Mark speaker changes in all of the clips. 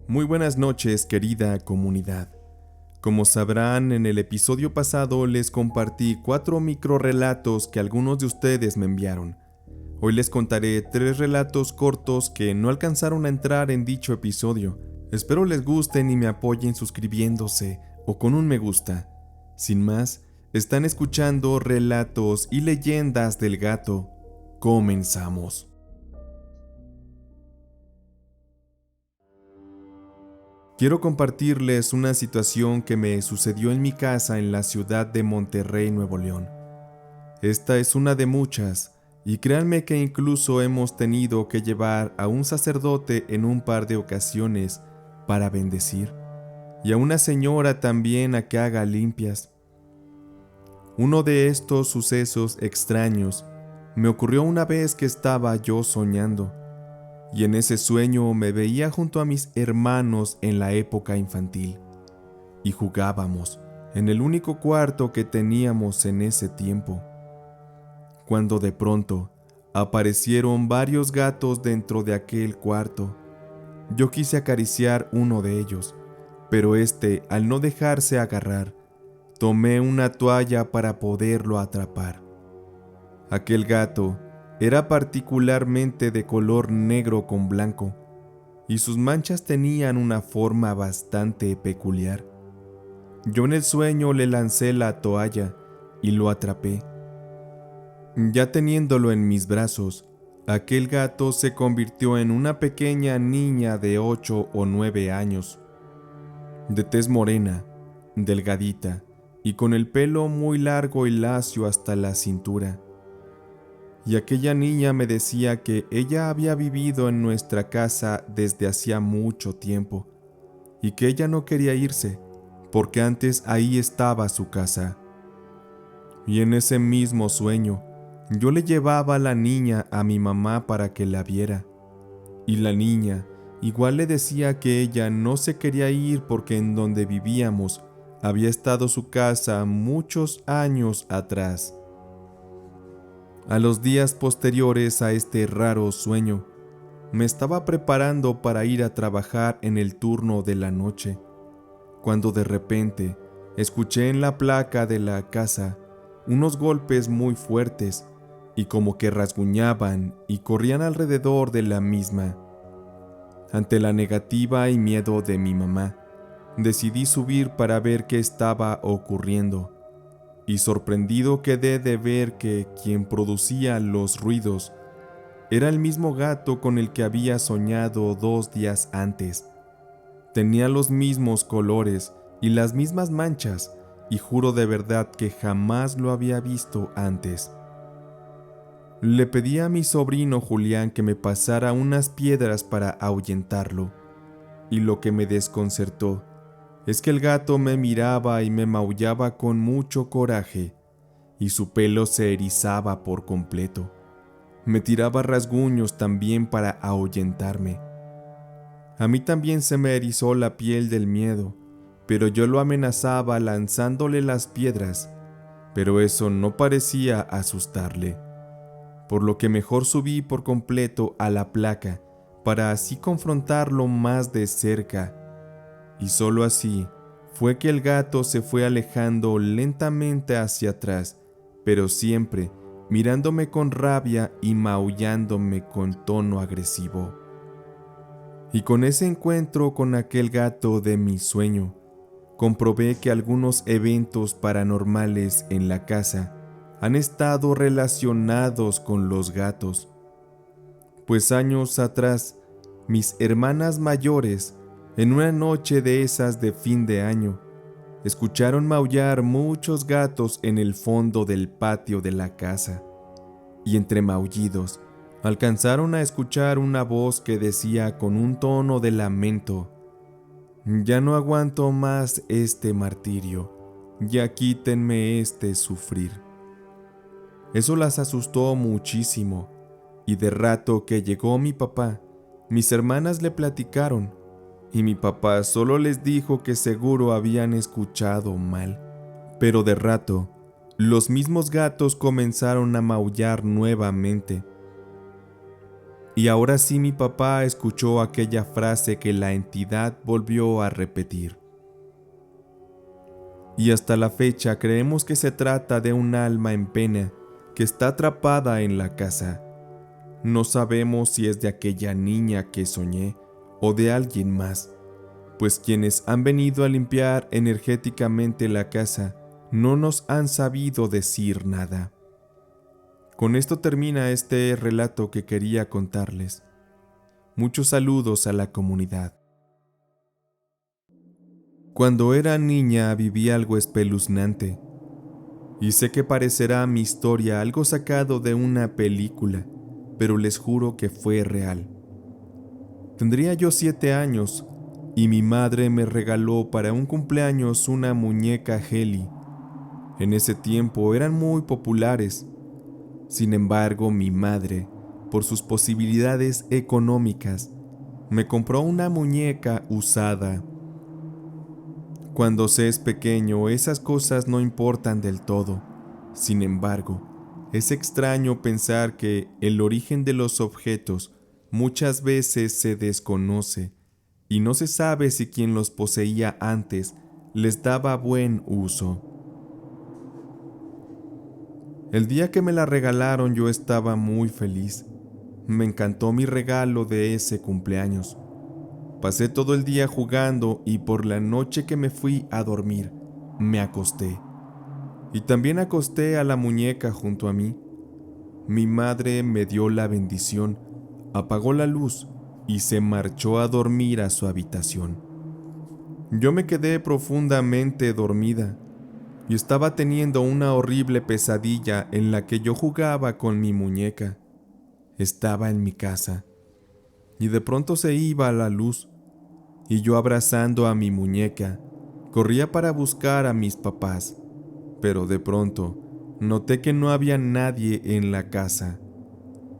Speaker 1: Muy buenas noches, querida comunidad. Como sabrán, en el episodio pasado les compartí 4 microrelatos que algunos de ustedes me enviaron. Hoy les contaré 3 relatos cortos que no alcanzaron a entrar en dicho episodio. Espero les gusten y me apoyen suscribiéndose o con un me gusta. Sin más, están escuchando Relatos y Leyendas del Gato. Comenzamos. Quiero compartirles una situación que me sucedió en mi casa en la ciudad de Monterrey, Nuevo León. Esta es una de muchas, y créanme que incluso hemos tenido que llevar a un sacerdote en un par de ocasiones para bendecir, y a una señora también a que haga limpias. Uno de estos sucesos extraños me ocurrió una vez que estaba yo soñando, y en ese sueño me veía junto a mis hermanos en la época infantil, y jugábamos en el único cuarto que teníamos en ese tiempo, cuando de pronto aparecieron varios gatos dentro de aquel cuarto. Yo quise acariciar uno de ellos, pero al no dejarse agarrar, tomé una toalla para poderlo atrapar. Aquel gato era particularmente de color negro con blanco, y sus manchas tenían una forma bastante peculiar. Yo en el sueño le lancé la toalla y lo atrapé. Ya teniéndolo en mis brazos, aquel gato se convirtió en una pequeña niña de 8 o 9 años, de tez morena, delgadita y con el pelo muy largo y lacio hasta la cintura. Y aquella niña me decía que ella había vivido en nuestra casa desde hacía mucho tiempo y que ella no quería irse porque antes ahí estaba su casa. Y en ese mismo sueño, yo le llevaba a la niña a mi mamá para que la viera. Y la niña igual le decía que ella no se quería ir porque en donde vivíamos había estado su casa muchos años atrás. A los días posteriores a este raro sueño, me estaba preparando para ir a trabajar en el turno de la noche, cuando de repente escuché en la placa de la casa unos golpes muy fuertes y como que rasguñaban y corrían alrededor de la misma. Ante la negativa y miedo de mi mamá, decidí subir para ver qué estaba ocurriendo, y sorprendido quedé de ver que quien producía los ruidos era el mismo gato con el que había soñado 2 días antes. Tenía los mismos colores y las mismas manchas, y juro de verdad que jamás lo había visto antes. Le pedí a mi sobrino Julián que me pasara unas piedras para ahuyentarlo, y lo que me desconcertó es que el gato me miraba y me maullaba con mucho coraje, y su pelo se erizaba por completo. Me tiraba rasguños también para ahuyentarme. A mí también se me erizó la piel del miedo, pero yo lo amenazaba lanzándole las piedras, pero eso no parecía asustarle, por lo que mejor subí por completo a la placa para así confrontarlo más de cerca, y solo así fue que el gato se fue alejando lentamente hacia atrás, pero siempre mirándome con rabia y maullándome con tono agresivo. Y con ese encuentro con aquel gato de mi sueño, comprobé que algunos eventos paranormales en la casa han estado relacionados con los gatos. Pues años atrás, mis hermanas mayores, en una noche de esas de fin de año, escucharon maullar muchos gatos en el fondo del patio de la casa, y entre maullidos, alcanzaron a escuchar una voz que decía con un tono de lamento: «Ya no aguanto más este martirio, ya quítenme este sufrir». Eso las asustó muchísimo, y de rato que llegó mi papá, mis hermanas le platicaron, y mi papá solo les dijo que seguro habían escuchado mal. Pero de rato, los mismos gatos comenzaron a maullar nuevamente. Y ahora sí mi papá escuchó aquella frase que la entidad volvió a repetir. Y hasta la fecha creemos que se trata de un alma en pena que está atrapada en la casa. No sabemos si es de aquella niña que soñé o de alguien más, pues quienes han venido a limpiar energéticamente la casa no nos han sabido decir nada. Con esto termina este relato que quería contarles. Muchos saludos a la comunidad. Cuando era niña viví algo espeluznante, y sé que parecerá mi historia algo sacado de una película, pero les juro que fue real. Tendría yo 7 años, y mi madre me regaló para un cumpleaños una muñeca Heli. En ese tiempo eran muy populares. Sin embargo, mi madre, por sus posibilidades económicas, me compró una muñeca usada. Cuando se es pequeño, esas cosas no importan del todo. Sin embargo, es extraño pensar que el origen de los objetos muchas veces se desconoce y no se sabe si quien los poseía antes les daba buen uso. El día que me la regalaron yo estaba muy feliz. Me encantó mi regalo de ese cumpleaños. Pasé todo el día jugando y por la noche que me fui a dormir, me acosté. Y también acosté a la muñeca junto a mí. Mi madre me dio la bendición, apagó la luz y se marchó a dormir a su habitación. Yo me quedé profundamente dormida y estaba teniendo una horrible pesadilla en la que yo jugaba con mi muñeca. Estaba en mi casa y de pronto se iba la luz y yo abrazando a mi muñeca corría para buscar a mis papás, pero de pronto noté que no había nadie en la casa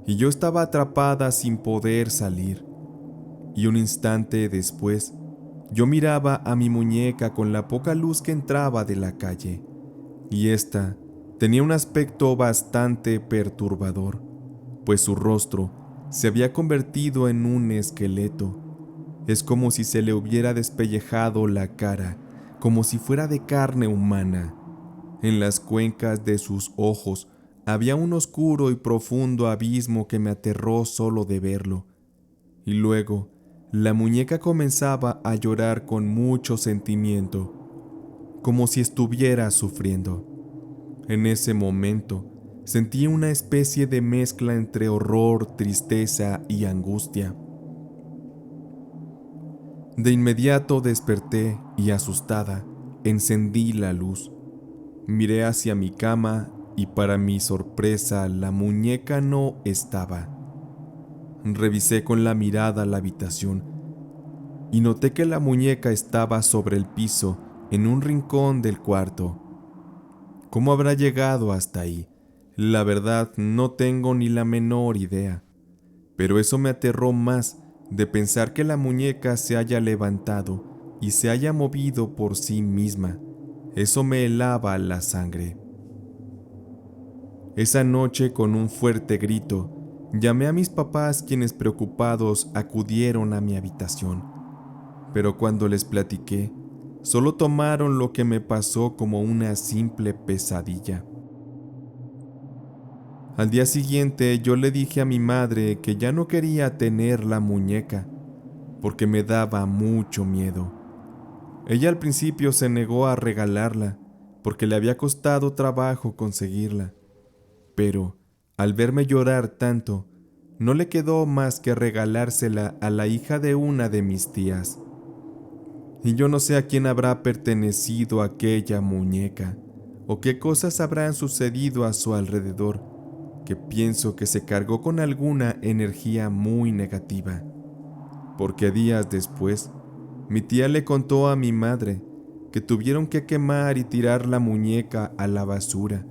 Speaker 1: y yo estaba atrapada sin poder salir. Y un instante después, yo miraba a mi muñeca con la poca luz que entraba de la calle, y ésta tenía un aspecto bastante perturbador, pues su rostro se había convertido en un esqueleto. Es como si se le hubiera despellejado la cara, como si fuera de carne humana. En las cuencas de sus ojos había un oscuro y profundo abismo que me aterró solo de verlo. Y luego, la muñeca comenzaba a llorar con mucho sentimiento, como si estuviera sufriendo. En ese momento, sentí una especie de mezcla entre horror, tristeza y angustia. De inmediato desperté y asustada, encendí la luz. Miré hacia mi cama y para mi sorpresa la muñeca no estaba. Revisé con la mirada la habitación y noté que la muñeca estaba sobre el piso en un rincón del cuarto. ¿Cómo habrá llegado hasta ahí? La verdad no tengo ni la menor idea, pero eso me aterró más de pensar que la muñeca se haya levantado y se haya movido por sí misma. Eso me helaba la sangre. Esa noche, con un fuerte grito, llamé a mis papás, quienes preocupados acudieron a mi habitación. Pero cuando les platiqué, solo tomaron lo que me pasó como una simple pesadilla. Al día siguiente yo le dije a mi madre que ya no quería tener la muñeca, porque me daba mucho miedo. Ella al principio se negó a regalarla, porque le había costado trabajo conseguirla. Pero, al verme llorar tanto, no le quedó más que regalársela a la hija de una de mis tías. Y yo no sé a quién habrá pertenecido aquella muñeca, o qué cosas habrán sucedido a su alrededor, que pienso que se cargó con alguna energía muy negativa. Porque días después, mi tía le contó a mi madre que tuvieron que quemar y tirar la muñeca a la basura,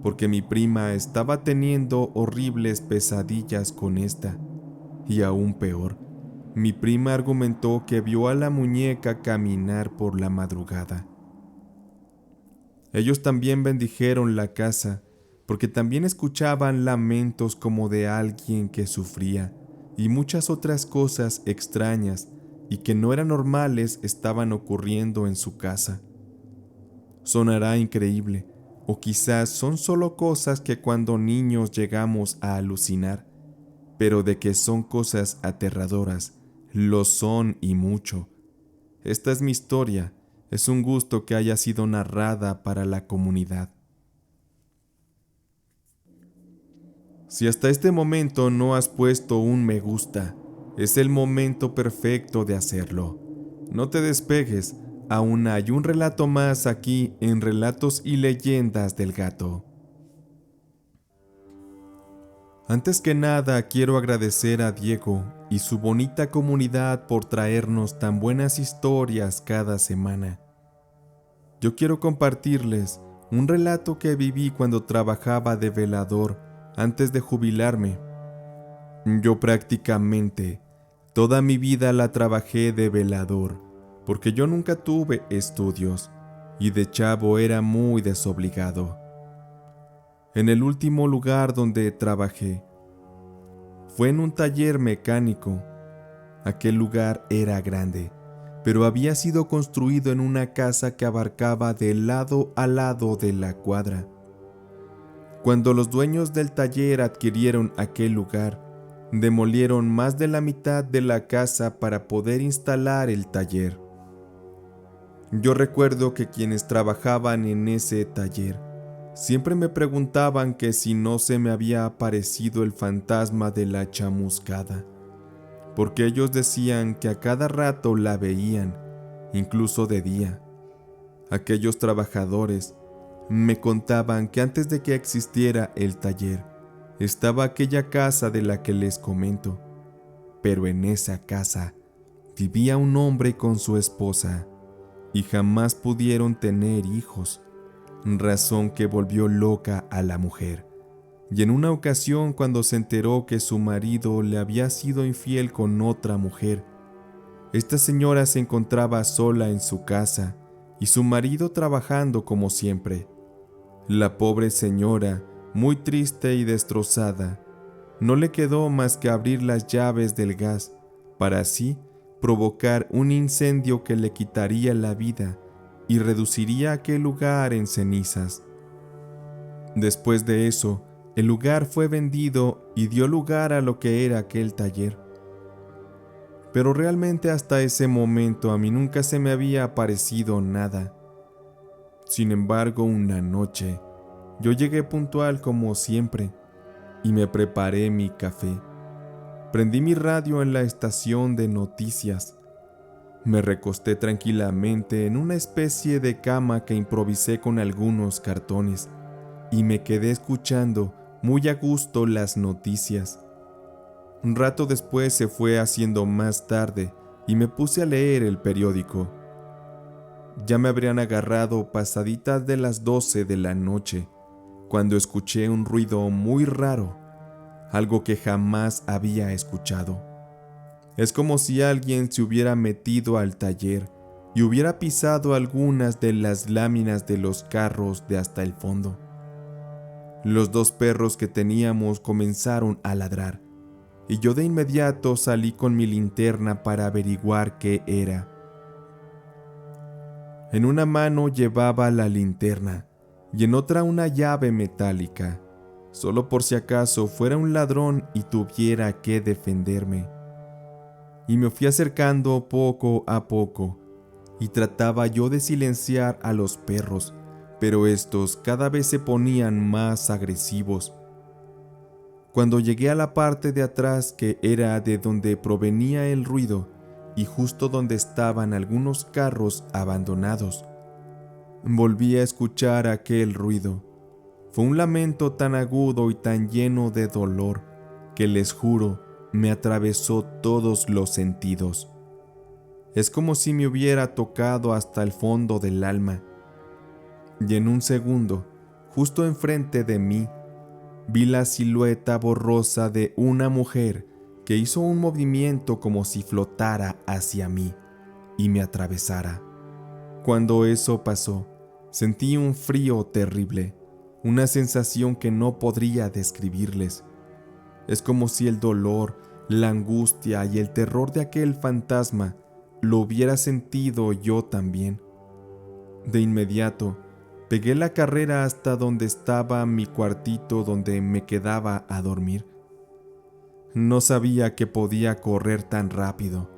Speaker 1: porque mi prima estaba teniendo horribles pesadillas con esta. Y aún peor, mi prima argumentó que vio a la muñeca caminar por la madrugada. Ellos también bendijeron la casa, porque también escuchaban lamentos como de alguien que sufría, y muchas otras cosas extrañas y que no eran normales estaban ocurriendo en su casa. Sonará increíble, o quizás son solo cosas que cuando niños llegamos a alucinar, pero de que son cosas aterradoras, lo son y mucho. Esta es mi historia, es un gusto que haya sido narrada para la comunidad. Si hasta este momento no has puesto un me gusta, es el momento perfecto de hacerlo. No te despegues, aún hay un relato más aquí en Relatos y Leyendas del Gato. Antes que nada, quiero agradecer a Diego y su bonita comunidad por traernos tan buenas historias cada semana. Yo quiero compartirles un relato que viví cuando trabajaba de velador antes de jubilarme. Yo prácticamente toda mi vida la trabajé de velador, porque yo nunca tuve estudios y de chavo era muy desobligado. En el último lugar donde trabajé fue en un taller mecánico. Aquel lugar era grande, pero había sido construido en una casa que abarcaba de lado a lado de la cuadra. Cuando los dueños del taller adquirieron aquel lugar, demolieron más de la mitad de la casa para poder instalar el taller. Yo recuerdo que quienes trabajaban en ese taller siempre me preguntaban que si no se me había aparecido el fantasma de la chamuscada, porque ellos decían que a cada rato la veían, incluso de día. Aquellos trabajadores me contaban que antes de que existiera el taller, estaba aquella casa de la que les comento, pero en esa casa vivía un hombre con su esposa y jamás pudieron tener hijos, razón que volvió loca a la mujer. Y en una ocasión, cuando se enteró que su marido le había sido infiel con otra mujer, esta señora se encontraba sola en su casa y su marido trabajando como siempre. La pobre señora, muy triste y destrozada, no le quedó más que abrir las llaves del gas para así provocar un incendio que le quitaría la vida y reduciría aquel lugar en cenizas. Después de eso, el lugar fue vendido y dio lugar a lo que era aquel taller. Pero realmente hasta ese momento a mí nunca se me había aparecido nada. Sin embargo, una noche, yo llegué puntual como siempre y me preparé mi café. Prendí mi radio en la estación de noticias. Me recosté tranquilamente en una especie de cama que improvisé con algunos cartones y me quedé escuchando muy a gusto las noticias. Un rato después se fue haciendo más tarde y me puse a leer el periódico. Ya me habrían agarrado pasaditas de las 12 de la noche, cuando escuché un ruido muy raro, algo que jamás había escuchado. Es como si alguien se hubiera metido al taller y hubiera pisado algunas de las láminas de los carros de hasta el fondo. Los dos perros que teníamos comenzaron a ladrar, y yo de inmediato salí con mi linterna para averiguar qué era. En una mano llevaba la linterna y en otra una llave metálica, solo por si acaso fuera un ladrón y tuviera que defenderme. Y me fui acercando poco a poco, y trataba yo de silenciar a los perros, pero estos cada vez se ponían más agresivos. Cuando llegué a la parte de atrás que era de donde provenía el ruido, y justo donde estaban algunos carros abandonados, volví a escuchar aquel ruido. Fue un lamento tan agudo y tan lleno de dolor que les juro me atravesó todos los sentidos. Es como si me hubiera tocado hasta el fondo del alma. Y en un segundo, justo enfrente de mí, vi la silueta borrosa de una mujer que hizo un movimiento como si flotara hacia mí y me atravesara. Cuando eso pasó, sentí un frío terrible, una sensación que no podría describirles. Es como si el dolor, la angustia y el terror de aquel fantasma lo hubiera sentido yo también. De inmediato, pegué la carrera hasta donde estaba mi cuartito donde me quedaba a dormir. No sabía que podía correr tan rápido.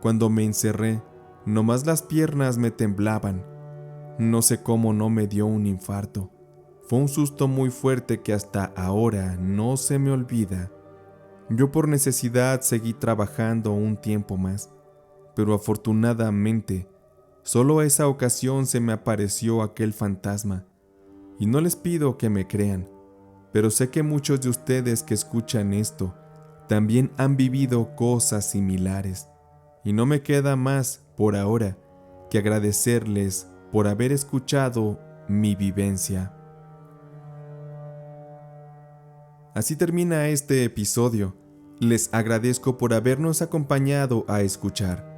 Speaker 1: Cuando me encerré, nomás las piernas me temblaban. No sé cómo no me dio un infarto. Fue un susto muy fuerte que hasta ahora no se me olvida. Yo por necesidad seguí trabajando un tiempo más, pero afortunadamente, solo esa ocasión se me apareció aquel fantasma. Y no les pido que me crean, pero sé que muchos de ustedes que escuchan esto también han vivido cosas similares. Y no me queda más, por ahora, que agradecerles por haber escuchado mi vivencia. Así termina este episodio. Les agradezco por habernos acompañado a escuchar.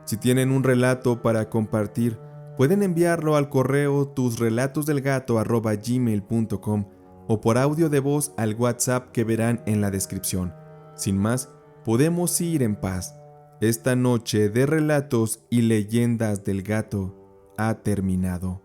Speaker 1: Si tienen un relato para compartir, pueden enviarlo al correo tusrelatosdelgato@gmail.com o por audio de voz al WhatsApp que verán en la descripción. Sin más, podemos ir en paz. Esta noche de relatos y leyendas del gato ha terminado.